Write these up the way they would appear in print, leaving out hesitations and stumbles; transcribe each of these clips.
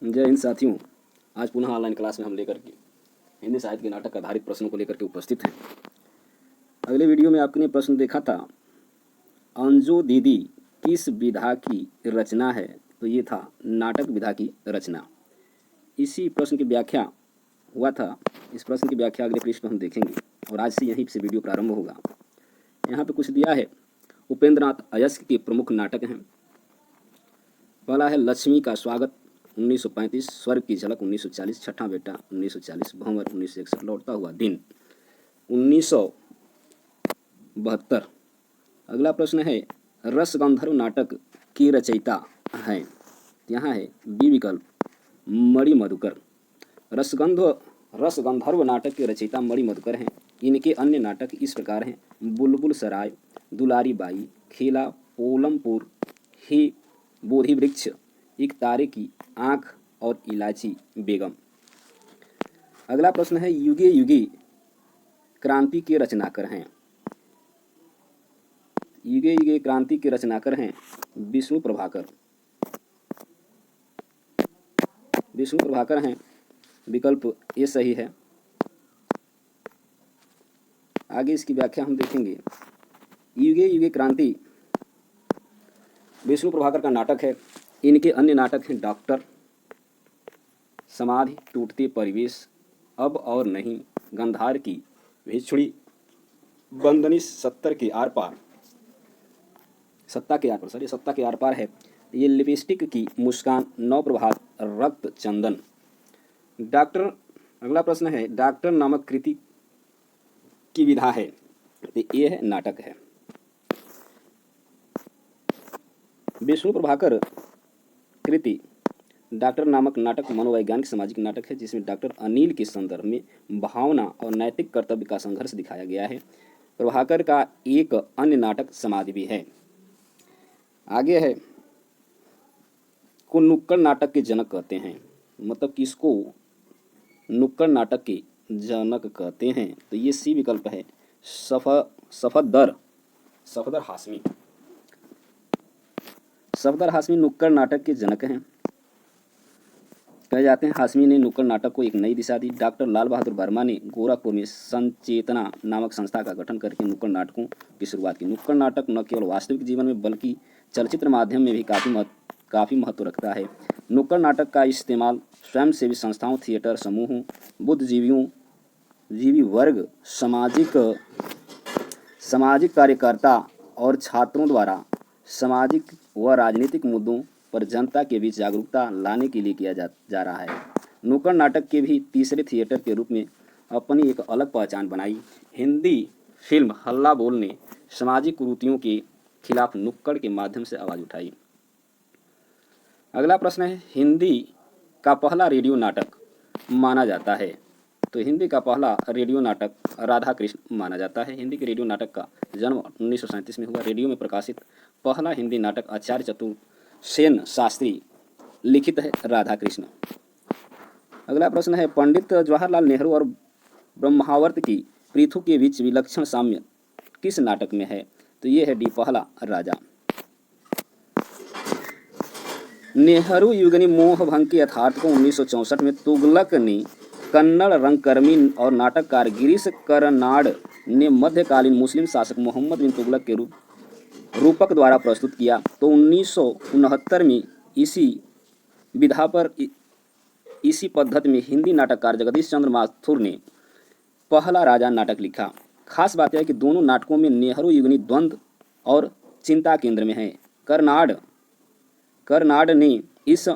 जय हिंद साथियों। आज पुनः ऑनलाइन क्लास में हम लेकर के हिंदी साहित्य के नाटक आधारित प्रश्नों को लेकर के उपस्थित हैं। अगले वीडियो में आपने प्रश्न देखा था, अंजो दीदी किस विधा की रचना है। तो ये था नाटक विधा की रचना। इसी प्रश्न की व्याख्या हुआ था। इस प्रश्न की व्याख्या अगले पृष्ठ पर हम देखेंगे और आज से यहीं से वीडियो प्रारंभ होगा। यहाँ पे कुछ दिया है। उपेंद्र नाथ अयस्क के प्रमुख नाटक हैं। पहला है लक्ष्मी का स्वागत 1935, स्वर्ग की झलक 1940, छठा बेटा 1940, भंवर 1961, लौटता हुआ दिन 1972। अगला प्रश्न है रसगंधर्व नाटक की रचयिता हैं। यहाँ है बी विकल्प मणि मधुकर। रसगंधर्व नाटक के रचयिता मणि मधुकर हैं। इनके अन्य नाटक इस प्रकार हैं: बुलबुल सराय, दुलारी बाई, खेला पोलमपुर, हे बोधि वृक्ष, एक तारे की आंख और इलायची बेगम। अगला प्रश्न है युगे युगे क्रांति के रचनाकार हैं। युगे युगे क्रांति के रचनाकार हैं विष्णु प्रभाकर। विष्णु प्रभाकर हैं, विकल्प ए सही है। आगे इसकी व्याख्या हम देखेंगे। युगे युगे क्रांति विष्णु प्रभाकर का नाटक है। इनके अन्य नाटक हैं डॉक्टर, समाधि, टूटते परिवेश, अब और नहीं, गंधार की भिक्षुड़ी, बंदनी, सत्ता के आर पार है। ये लिपस्टिक की मुस्कान, नौ प्रभात, रक्त चंदन। डॉक्टर, अगला प्रश्न है डॉक्टर नामक कृति की विधा है। तो ये है नाटक है। विष्णु प्रभाकर कृति डॉक्टर नामक नाटक मनोवैज्ञानिक सामाजिक नाटक है, जिसमें डॉक्टर अनिल के संदर्भ में भावना और नैतिक कर्तव्य का संघर्ष दिखाया गया है। प्रभाकर का एक अन्य नाटक समाधि भी है। आगे है को नुक्कड़ नाटक के जनक कहते हैं। मतलब किसको नुक्कड़ नाटक के जनक कहते हैं। तो ये सी विकल्प है सफदर हाशमी। सफदर हाशमी नुक्कड़ नाटक के जनक हैं। कहे जाते हैं हाशमी ने नुक्कड़ नाटक को एक नई दिशा दी। डॉक्टर लाल बहादुर वर्मा ने गोरखपुर में संचेतना नामक संस्था का गठन करके नुक्कड़ नाटकों की शुरुआत की। नुक्कड़ नाटक न केवल वास्तविक जीवन में बल्कि चलचित्र माध्यम में भी काफ़ी महत्व रखता है। नुक्कड़ नाटक का इस्तेमाल स्वयंसेवी संस्थाओं, थिएटर समूहों, बुद्धिजीवी वर्ग, सामाजिक कार्यकर्ता और छात्रों द्वारा सामाजिक व राजनीतिक मुद्दों पर जनता के बीच जागरूकता लाने के लिए किया जा रहा है। नुक्कड़ नाटक के भी तीसरे थिएटर के रूप में अपनी एक अलग पहचान बनाई। हिंदी फिल्म हल्ला बोल ने सामाजिक कुरीतियों के खिलाफ नुक्कड़ के माध्यम से आवाज़ उठाई। अगला प्रश्न है हिंदी का पहला रेडियो नाटक माना जाता है। तो हिंदी का पहला रेडियो नाटक राधा कृष्ण माना जाता है। हिंदी के रेडियो नाटक का जन्म 1937 में हुआ। रेडियो में प्रकाशित पहला हिंदी नाटक आचार्य चतुर्सेन शास्त्री लिखित है राधा कृष्ण। अगला प्रश्न है पंडित जवाहरलाल नेहरू और ब्रह्मावर्त की पृथु के बीच विलक्षण साम्य किस नाटक में है। तो ये है डी पहला राजा। नेहरू युगनी मोह भंग के यथार्थ को 1964 में तुगलक ने कन्नड़ रंगकर्मी और नाटककार गिरीश कर्नाड ने मध्यकालीन मुस्लिम शासक मोहम्मद बिन तुगलक के रूपक द्वारा प्रस्तुत किया। तो 1969 में इसी विधा पर इसी पद्धति में हिंदी नाटककार जगदीश चंद्र माथुर ने पहला राजा नाटक लिखा। खास बात यह है कि दोनों नाटकों में नेहरू युगनी द्वंद्व और चिंता केंद्र में है। कर्नाड ने इस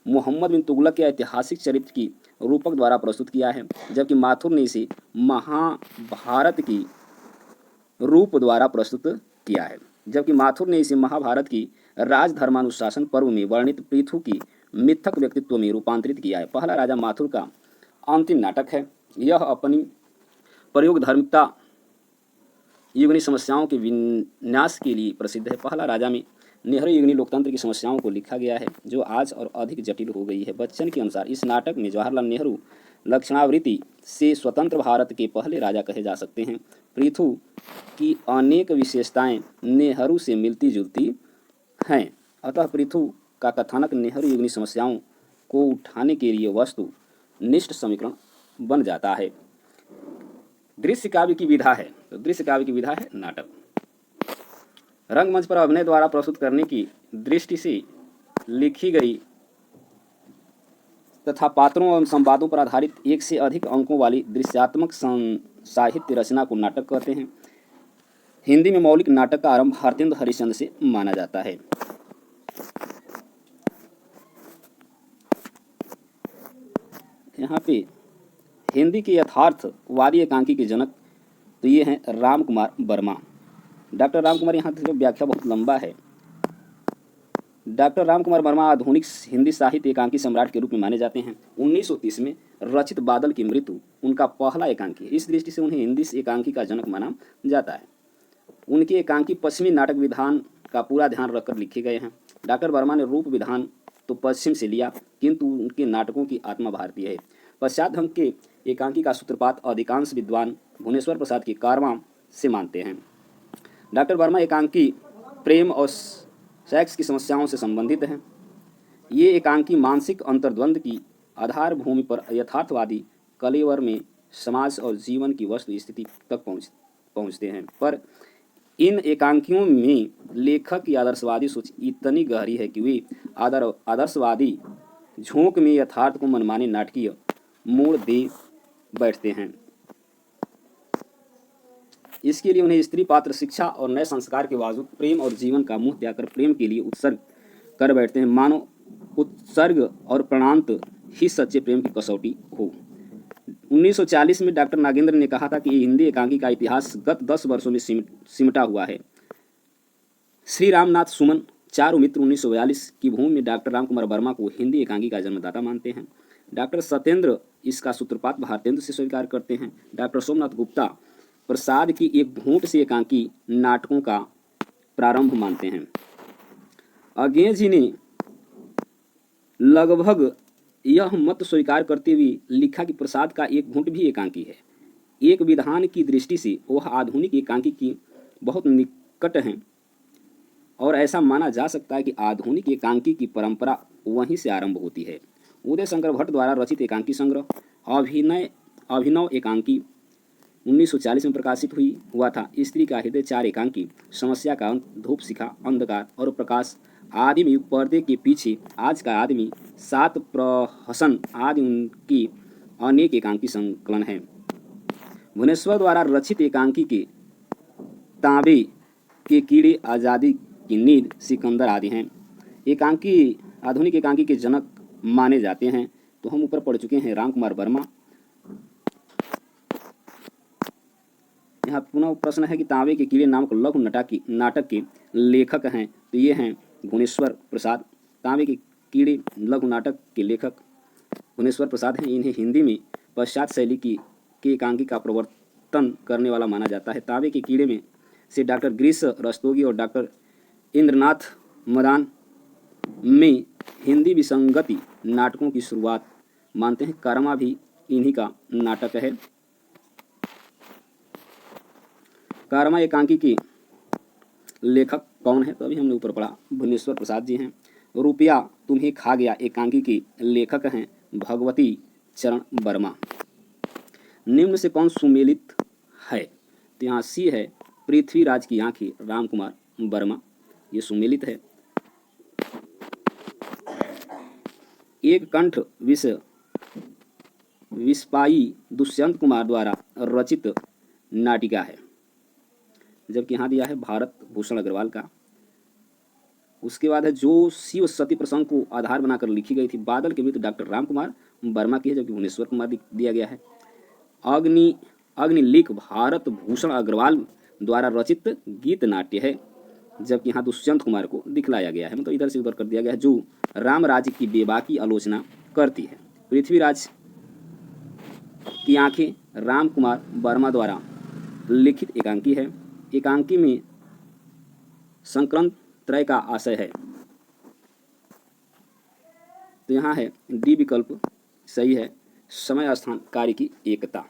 मोहम्मद बिन तुगलक के ऐतिहासिक चरित्र की रूपक द्वारा प्रस्तुत किया है, जबकि माथुर ने इसे महाभारत की रूप द्वारा प्रस्तुत किया है। जबकि माथुर ने इसे महाभारत की राजधर्मानुशासन पर्व में वर्णित पृथु की मिथक व्यक्तित्व में रूपांतरित किया है। पहला राजा माथुर का अंतिम नाटक है। यह अपनी प्रयोगधर्मिता युगनी समस्याओं के विन्यास के लिए प्रसिद्ध है। पहला राजा में नेहरू युगनी लोकतंत्र की समस्याओं को लिखा गया है, जो आज और अधिक जटिल हो गई है। बच्चन के अनुसार इस नाटक में जवाहरलाल नेहरू लक्षणावृत्ति से स्वतंत्र भारत के पहले राजा कहे जा सकते हैं। पृथु की अनेक विशेषताएं नेहरू से मिलती जुलती हैं, अतः पृथु का कथानक नेहरू युगनी समस्याओं को उठाने के लिए वस्तु निष्ठ समीकरण बन जाता है। दृश्य काव्य की विधा है, तो दृश्य काव्य की विधा है नाटक। रंगमंच पर अभिनय द्वारा प्रस्तुत करने की दृष्टि से लिखी गई तथा पात्रों एवं संवादों पर आधारित एक से अधिक अंकों वाली दृश्यात्मक साहित्य रचना को नाटक कहते हैं। हिंदी में मौलिक नाटक का आरंभ भारतेंद्र हरिश्चंद्र से माना जाता है। यहाँ पे हिंदी के यथार्थवादी एकांकी के जनक तो ये हैं राम कुमार वर्मा। डॉक्टर राम कुमार, यहाँ की व्याख्या बहुत लंबा है। डॉक्टर राम कुमार वर्मा आधुनिक हिंदी साहित्य एकांकी सम्राट के रूप में माने जाते हैं। 1930 में रचित बादल की मृत्यु उनका पहला एकांकी है। इस दृष्टि से उन्हें हिंदी एकांकी का जनक माना जाता है। उनके एकांकी पश्चिमी नाटक विधान का पूरा ध्यान रखकर लिखे गए हैं। डॉक्टर वर्मा ने रूप विधान तो पश्चिम से लिया, किंतु उनके नाटकों की आत्मा भारतीय है। पश्चात ढंग के एकांकी का सूत्रपात अधिकांश विद्वान भुवनेश्वर प्रसाद की कारवां से मानते हैं। डॉक्टर वर्मा एकांकी प्रेम और सेक्स की समस्याओं से संबंधित हैं। ये एकांकी मानसिक अंतर्द्वंद की आधार भूमि पर यथार्थवादी कलेवर में समाज और जीवन की वस्तु स्थिति तक पहुँचते हैं। पर इन एकांकियों में लेखक की आदर्शवादी सोच इतनी गहरी है कि वे आदर्शवादी झोंक में यथार्थ को मनमाने नाटकीय मोड़ दे बैठते हैं। इसके लिए उन्हें स्त्री पात्र, शिक्षा और नए संस्कार के बावजूद प्रेम और जीवन का मुंह त्यागकर प्रेम के लिए उत्सर्ग कर बैठते हैं, मानो उत्सर्ग और प्राणांत ही सच्चे प्रेम की कसौटी हो। 1940 में डॉक्टर नागेंद्र ने कहा था कि हिंदी एकांकी का इतिहास गत 10 वर्षों में सिमटा हुआ है। श्री रामनाथ सुमन चारु मित्र 1942 की भूमि में डॉक्टर राम कुमार वर्मा को हिंदी एकांकी का जन्मदाता मानते हैं। डॉक्टर सत्येंद्र इसका सूत्रपात भारतेंद्र से स्वीकार करते हैं। डॉक्टर सोमनाथ गुप्ता प्रसाद की एक घूंट से एकांकी नाटकों का प्रारंभ मानते हैं। अज्ञे जी ने लगभग यह मत स्वीकार करते हुए लिखा कि प्रसाद का एक घूंट भी एकांकी है। एक विधान की दृष्टि से वह आधुनिक एकांकी की बहुत निकट हैं और ऐसा माना जा सकता है कि आधुनिक एकांकी की परंपरा वहीं से आरंभ होती है। उदय शंकर भट्ट द्वारा रचित एकांकी संग्रह अभिनव एकांकी 1940 में प्रकाशित हुआ था। स्त्री का हृदय, चार एकांकी, समस्या का अंत, धूप शिखा, अंधकार और प्रकाश आदि में पर्दे के पीछे, आज का आदमी, सात प्रहसन आदि उनकी अनेक एकांकी संकलन है। भुवनेश्वर द्वारा रचित एकांकी के तांबे के कीड़े, आज़ादी की नींद, सिकंदर आदि हैं। एकांकी आधुनिक एकांकी के जनक माने जाते हैं। तो हम ऊपर पढ़ चुके हैं राम कुमार वर्मा। यहाँ पुनः प्रश्न है कि तांबे के कीड़े नामक लघु नाटक के लेखक हैं, तो ये हैं भुवनेश्वर प्रसाद। तांबे के कीड़े लघु नाटक के लेखक भुवनेश्वर प्रसाद हैं। इन्हें हिंदी में पश्चात शैली की एकांकी का प्रवर्तन करने वाला माना जाता है। तांबे के कीड़े में से डॉक्टर गिरीश रस्तोगी और डॉक्टर इंद्रनाथ मदान में हिंदी विसंगति नाटकों की शुरुआत मानते हैं। कर्मा भी इन्हीं का नाटक है। कर्मा एकांकी के लेखक कौन है? तो अभी हमने ऊपर पढ़ा, भुवनेश्वर प्रसाद जी हैं। रुपया तुम्हें खा गया एकांकी के लेखक हैं भगवती चरण वर्मा। निम्न से कौन सुमेलित है? तो यहाँ सी है, पृथ्वीराज की आंखें, राम कुमार वर्मा, ये सुमेलित है। एक कंठ विस्पाई दुष्यंत कुमार द्वारा रचित नाटिका है, जबकि यहाँ दिया है भारत भूषण अग्रवाल का। उसके बाद है जो शिव सती प्रसंग को आधार बनाकर लिखी गई थी, बादल के मित्र डॉक्टर राम कुमार वर्मा की है, जबकि भुवनेश्वर कुमार दिया गया है। अग्निलिख भारत भूषण अग्रवाल द्वारा रचित गीत नाट्य है, जबकि यहाँ दुष्यंत कुमार को दिखलाया गया है, मतलब इधर से उधर कर दिया गया है, जो राम राज्य की बेबाकी आलोचना करती है। पृथ्वीराज की आंखें राम कुमार वर्मा द्वारा लिखित एकांकी है। एकांकी में संकलन त्रय का आशय है, तो यहाँ है डी विकल्प सही है, समय स्थान कार्य की एकता।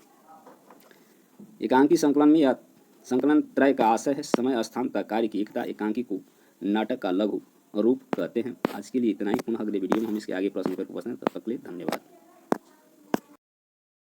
एकांकी संकलन में या संकलन त्रय का आशय है समय स्थान तथा कार्य की एकता। एकांकी को नाटक का लघु रूप कहते हैं। आज के लिए इतना ही। पुनः अगले वीडियो में हम इसके आगे प्रश्न पर उपस्थित हैं। तब तक के लिए धन्यवाद।